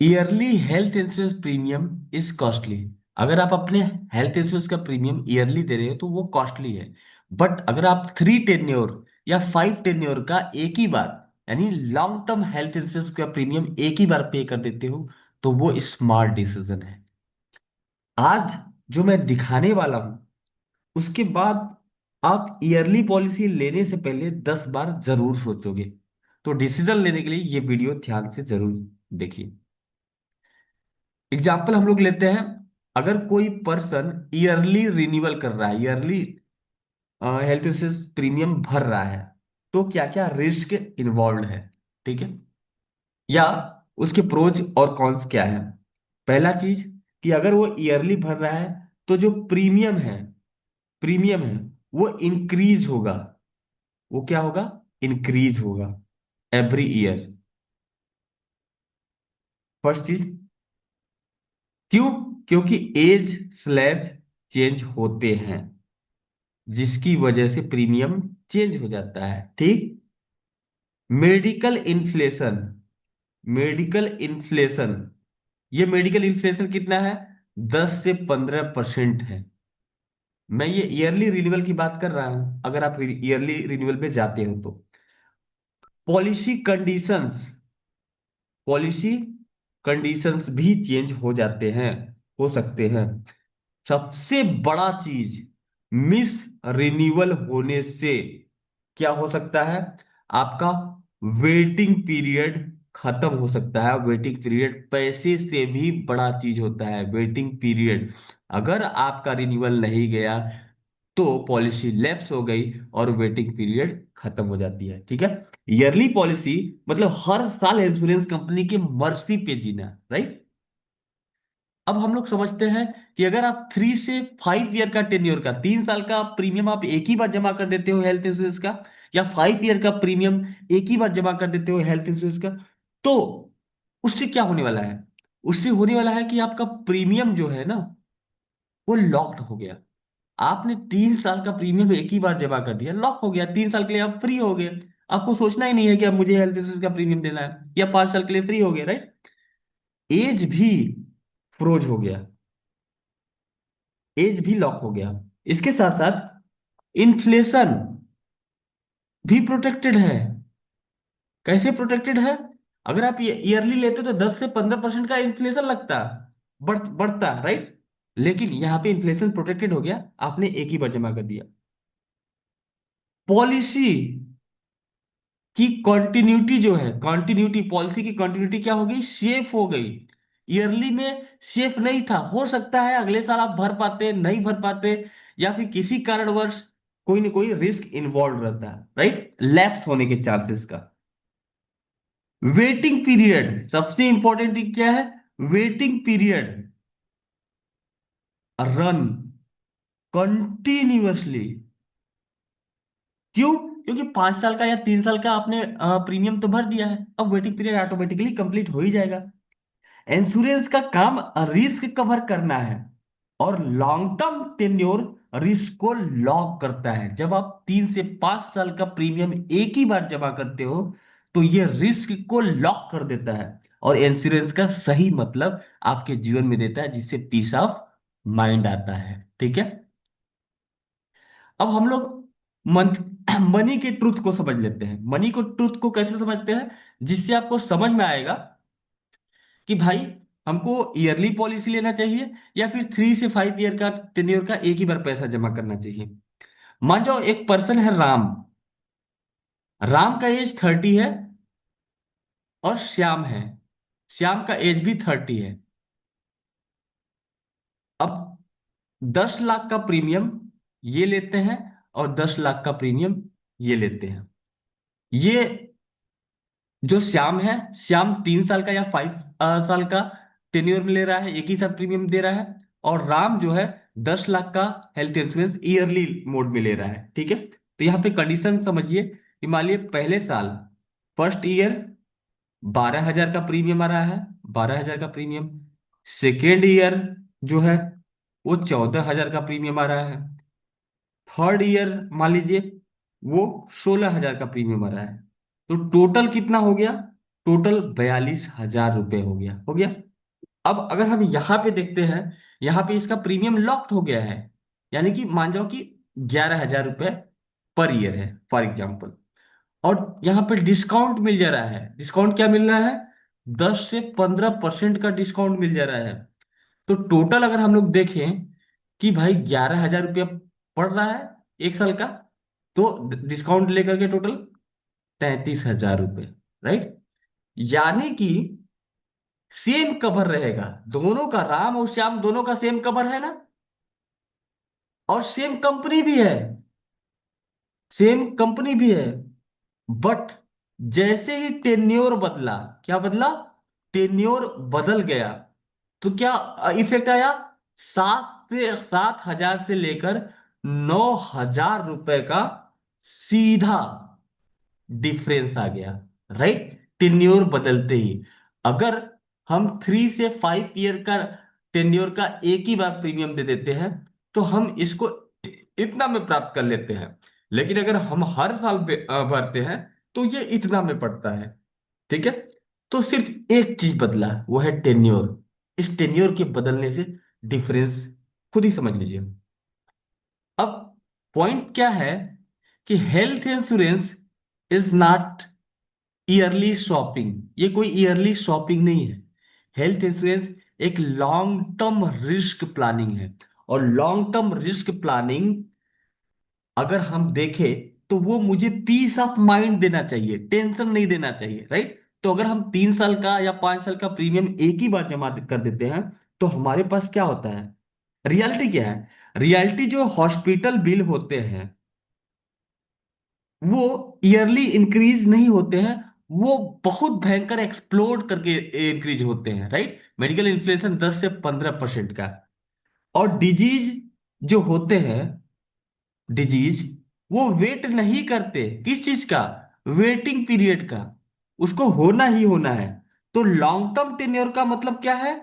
Yearly health insurance premium is costly. अगर आप अपने हेल्थ इंश्योरेंस का प्रीमियम ईयरली दे रहे हो तो वो कॉस्टली है। बट अगर आप 3 टेन्योर या 5 टेन्योर का एक ही बार, यानी लॉन्ग टर्म हेल्थ इंश्योरेंस का प्रीमियम एक ही बार पे कर देते हो, तो वो स्मार्ट डिसीजन है। आज जो मैं दिखाने वाला हूं, उसके बाद आप ईयरली पॉलिसी लेने से पहले 10 बार जरूर सोचोगे। तो डिसीजन लेने के लिए ये वीडियो ध्यान से जरूर देखिए। एग्जाम्पल हम लोग लेते हैं। अगर कोई पर्सन ईयरली रिन्यूअल कर रहा है, ईयरली हेल्थ इंश्योरेंस प्रीमियम भर रहा है, तो क्या क्या रिस्क इन्वॉल्व है, ठीक है, या उसके प्रोज और कॉन्स क्या है। पहला चीज कि अगर वो ईयरली भर रहा है तो जो प्रीमियम है वो इंक्रीज होगा। वो क्या होगा? इंक्रीज होगा एवरी ईयर। फर्स्ट चीज। क्यों? क्योंकि एज स्लैब चेंज होते हैं, जिसकी वजह से प्रीमियम चेंज हो जाता है, ठीक। Medical inflation. मेडिकल इन्फ्लेशन, ये मेडिकल इन्फ्लेशन कितना है? 10 से 15% है। मैं ये ईयरली रिन्यूअल की बात कर रहा हूं, अगर आप ईयरली रिन्यूअल पे जाते हो तो। पॉलिसी कंडीशंस, पॉलिसी कंडीशंस भी चेंज हो जाते हैं, हो सकते हैं। सबसे बड़ा चीज, मिस रिन्यूअल होने से क्या हो सकता है? आपका वेटिंग पीरियड खत्म हो सकता है। वेटिंग पीरियड पैसे से भी बड़ा चीज होता है, वेटिंग पीरियड। अगर आपका रिन्यूअल नहीं गया तो पॉलिसी लैप्स हो गई और वेटिंग पीरियड खत्म हो जाती है, ठीक है। ईयरली पॉलिसी मतलब हर साल इंश्योरेंस कंपनी की मर्जी पे जीना, राइट। अब हम लोग समझते हैं कि अगर आप 3 से 5 ईयर का, 10 ईयर का, 3 साल का प्रीमियम आप एक ही बार जमा कर देते हो हेल्थ इंश्योरेंस का, या 5 ईयर का प्रीमियम एक ही बार जमा कर देते हो हेल्थ इंश्योरेंस का, तो उससे क्या होने वाला है? उससे होने वाला है कि आपका प्रीमियम जो है ना, वो लॉक्ड हो गया। आपने 3 साल का प्रीमियम एक ही बार जमा कर दिया, लॉक हो गया, 3 साल के लिए आप फ्री हो गए। आपको सोचना ही नहीं है कि अब मुझे हेल्थ इंश्योरेंस का प्रीमियम देना है, या 5 साल के लिए फ्री हो गए, राइट। एज भी फ्रोज हो गया, एज भी लॉक हो गया। इसके साथ साथ इन्फ्लेशन भी प्रोटेक्टेड है। कैसे प्रोटेक्टेड है? अगर आप ईयरली लेते तो 10 से 15% का इन्फ्लेशन लगता, बढ़ता, राइट। लेकिन यहां पे इन्फ्लेशन प्रोटेक्टेड हो गया, आपने एक ही बार जमा कर दिया। पॉलिसी की कंटिन्यूटी जो है, कंटिन्यूटी, पॉलिसी की कंटिन्यूटी क्या हो गई? सेफ हो गई। ईयरली में सेफ नहीं था, हो सकता है अगले साल आप भर पाते, नहीं भर पाते, या फिर किसी कारणवश कोई ना कोई रिस्क इन्वॉल्व रहता है, राइट, लैप्स होने के चांसेस का। वेटिंग पीरियड सबसे इंपॉर्टेंट क्या है? Waiting period run continuously. क्यों? क्योंकि 5 साल का या 3 साल का आपने प्रीमियम तो भर दिया है, अब वेटिंग पीरियड ऑटोमेटिकली कंप्लीट हो ही जाएगा। इंश्योरेंस का काम रिस्क कवर करना है, और लॉन्ग टर्म टेन्योर रिस्क को लॉक करता है। जब आप 3 से 5 साल का प्रीमियम एक ही बार जमा करते हो, तो ये रिस्क को लॉक कर देता है, और इंश्योरेंस का सही मतलब आपके जीवन में देता है, जिससे पीस ऑफ माइंड आता है, ठीक है। अब हम लोग मंथ मनी के ट्रुथ को समझ लेते हैं। मनी को ट्रुथ को कैसे समझते हैं, जिससे आपको समझ में आएगा कि भाई हमको ईयरली पॉलिसी लेना चाहिए, या फिर 3 से 5 ईयर का, 10 ईयर का एक ही बार पैसा जमा करना चाहिए। मान जाओ एक पर्सन है राम। राम का एज 30 है, और श्याम है, श्याम का एज भी 30 है। अब 10 लाख का प्रीमियम ये लेते हैं, और 10 लाख का प्रीमियम ये लेते हैं। ये जो श्याम है, श्याम 3 साल का या 5 साल का टेन्योर में ले रहा है, एक ही साथ प्रीमियम दे रहा है। और राम जो है 10 लाख का हेल्थ इंश्योरेंस ईयरली मोड में ले रहा है, ठीक है। तो यहाँ पे कंडीशन समझिए कि मान लीजिए पहले साल, फर्स्ट ईयर, 12,000 का प्रीमियम आ रहा है, 12,000 का प्रीमियम। सेकेंड ईयर जो है वो 14,000 का प्रीमियम आ रहा है। थर्ड ईयर मान लीजिए वो 16,000 का प्रीमियम आ रहा है। तो टोटल कितना हो गया? टोटल 42,000 रुपये हो गया, हो गया। अब अगर हम यहाँ पे देखते हैं, यहाँ पे इसका प्रीमियम लॉक्ड हो गया है, यानी कि मान जाओ कि 11,000 रुपये पर ईयर है फॉर एग्जाम्पल। और यहाँ पे डिस्काउंट मिल जा रहा है। डिस्काउंट क्या मिल रहा है? 10 से 15% का डिस्काउंट मिल जा रहा है। तो टोटल अगर हम लोग देखें कि भाई 11,000 रुपया पड़ रहा है एक साल का, तो डिस्काउंट लेकर के टोटल 33,000 रुपये, राइट। यानी कि सेम कवर रहेगा दोनों का, राम और श्याम दोनों का सेम कवर है ना, और सेम कंपनी भी है, सेम कंपनी भी है। बट जैसे ही टेन्योर बदला, क्या बदला? टेन्योर बदल गया, तो क्या इफेक्ट आया? 7 हजार से लेकर 9,000 रुपए का सीधा डिफरेंस आ गया, राइट। टेन्योर बदलते ही अगर हम 3 से 5 ईयर का टेन्योर का एक ही बार प्रीमियम दे देते हैं, तो हम इसको इतना में प्राप्त कर लेते हैं। लेकिन अगर हम हर साल भरते हैं, तो ये इतना में पड़ता है, ठीक है। तो सिर्फ एक चीज बदला, वो है टेन्योर। इस टेन्योर के बदलने से डिफरेंस खुद ही समझ लीजिए। अब पॉइंट क्या है कि health insurance is not yearly shopping. ये कोई ईयरली शॉपिंग नहीं है। हेल्थ इंश्योरेंस एक लॉन्ग टर्म रिस्क प्लानिंग है। और लॉन्ग टर्म रिस्क प्लानिंग अगर हम देखें, तो वो मुझे पीस ऑफ माइंड देना चाहिए, टेंशन नहीं देना चाहिए, राइट। तो अगर हम 3 साल का या 5 साल का प्रीमियम एक ही बार जमा कर देते हैं, तो हमारे पास क्या होता है? रियलिटी क्या है? रियलिटी जो हॉस्पिटल बिल होते हैं, वो ईयरली इंक्रीज नहीं होते हैं, वो बहुत भयंकर एक्सप्लोड करके इंक्रीज होते हैं, राइट। मेडिकल इन्फ्लेशन 10 से 15% का। और डिजीज जो होते हैं, डिजीज वो वेट नहीं करते, किस चीज का? वेटिंग पीरियड का। उसको होना ही होना है। तो लॉन्ग टर्म टेन्योर का मतलब क्या है?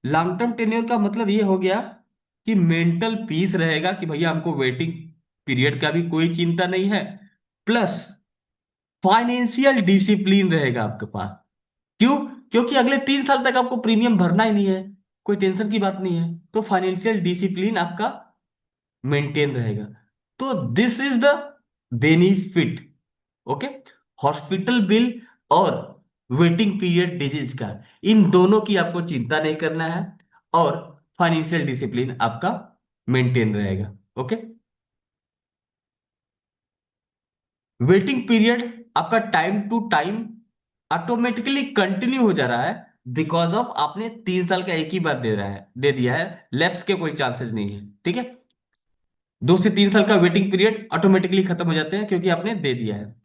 लॉन्ग टर्म टेन्योर का मतलब ये हो गया कि मेंटल पीस रहेगा कि भैया हमको वेटिंग पीरियड का भी कोई चिंता नहीं है, प्लस फाइनेंशियल डिसिप्लिन रहेगा आपके पास। क्यों? क्योंकि अगले 3 साल तक आपको प्रीमियम भरना ही नहीं है, कोई टेंशन की बात नहीं है। तो फाइनेंशियल डिसिप्लिन आपका मेंटेन रहेगा। तो this is the benefit, okay. Hospital bill और वेटिंग पीरियड डिजीज का, इन दोनों की आपको चिंता नहीं करना है, और फाइनेंशियल डिसिप्लिन आपका मेंटेन रहेगा, ओके। वेटिंग पीरियड आपका time to time automatically continue हो जा रहा है, बिकॉज ऑफ आपने 3 साल का एक ही बार दे दिया है, लैप्स के कोई चांसेस नहीं है, ठीक है। 2 से 3 साल का वेटिंग पीरियड ऑटोमेटिकली खत्म हो जाते हैं क्योंकि आपने दे दिया है।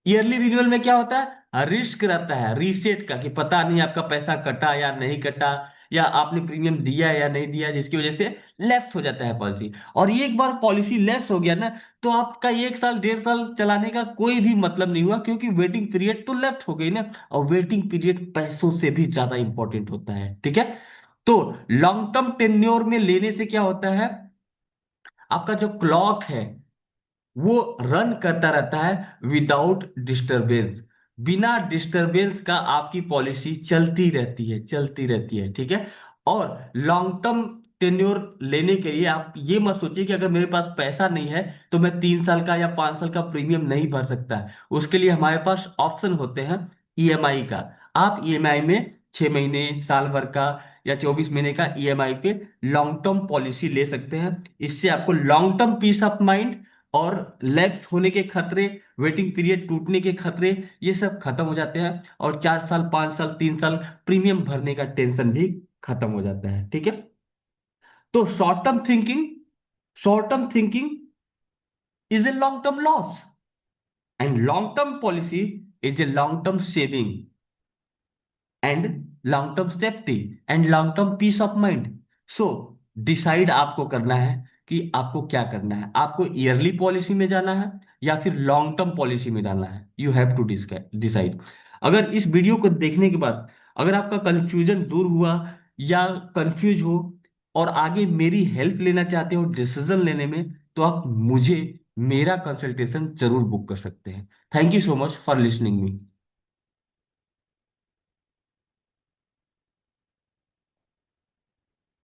ईयरली रिन्यूअल में क्या होता है? रिस्क रहता है रीसेट का, कि पता नहीं आपका पैसा कटा या नहीं कटा, या आपने प्रीमियम दिया या नहीं दिया, जिसकी वजह से लैप्स हो जाता है पॉलिसी। और एक बार पॉलिसी लैप्स हो गया ना, तो आपका 1 साल 1.5 साल चलाने का कोई भी मतलब नहीं हुआ, क्योंकि वेटिंग पीरियड तो लैप्स हो गई ना। और वेटिंग पीरियड पैसों से भी ज्यादा इंपॉर्टेंट होता है, ठीक है। तो लॉन्ग टर्म टेन्योर में लेने से क्या होता है? आपका जो क्लॉक है वो रन करता रहता है विदाउट डिस्टरबेंस। बिना डिस्टरबेंस का आपकी पॉलिसी चलती रहती है, चलती रहती है, ठीक है। और लॉन्ग टर्म टेन्योर लेने के लिए आप ये मत सोचिए कि अगर मेरे पास पैसा नहीं है, तो मैं 3 साल का या 5 साल का प्रीमियम नहीं भर सकता। उसके लिए हमारे पास ऑप्शन होते हैं ईएमआई का। आप ईएमआई में 6 महीने, साल भर का, या 24 महीने का ईएमआई पे लॉन्ग टर्म पॉलिसी ले सकते हैं। इससे आपको long term peace of mind और लैप्स होने के खतरे, वेटिंग पीरियड टूटने के खतरे, ये सब खत्म हो जाते हैं। और 4 साल, 5 साल, 3 साल प्रीमियम भरने का टेंशन भी खत्म हो जाता है, ठीक है। तो short term thinking is a long term loss, and long term policy is a long term saving, and long term safety, and long term peace of mind. So decide आपको करना है कि आपको क्या करना है। आपको ईयरली पॉलिसी में जाना है या फिर लॉन्ग टर्म पॉलिसी में जाना है। You have to decide. अगर इस वीडियो को देखने के बाद अगर आपका कंफ्यूजन दूर हुआ, या कंफ्यूज हो, और आगे मेरी हेल्प लेना चाहते हो डिसीजन लेने में, तो आप मुझे मेरा कंसल्टेशन जरूर बुक कर सकते हैं। Thank you so much for listening me.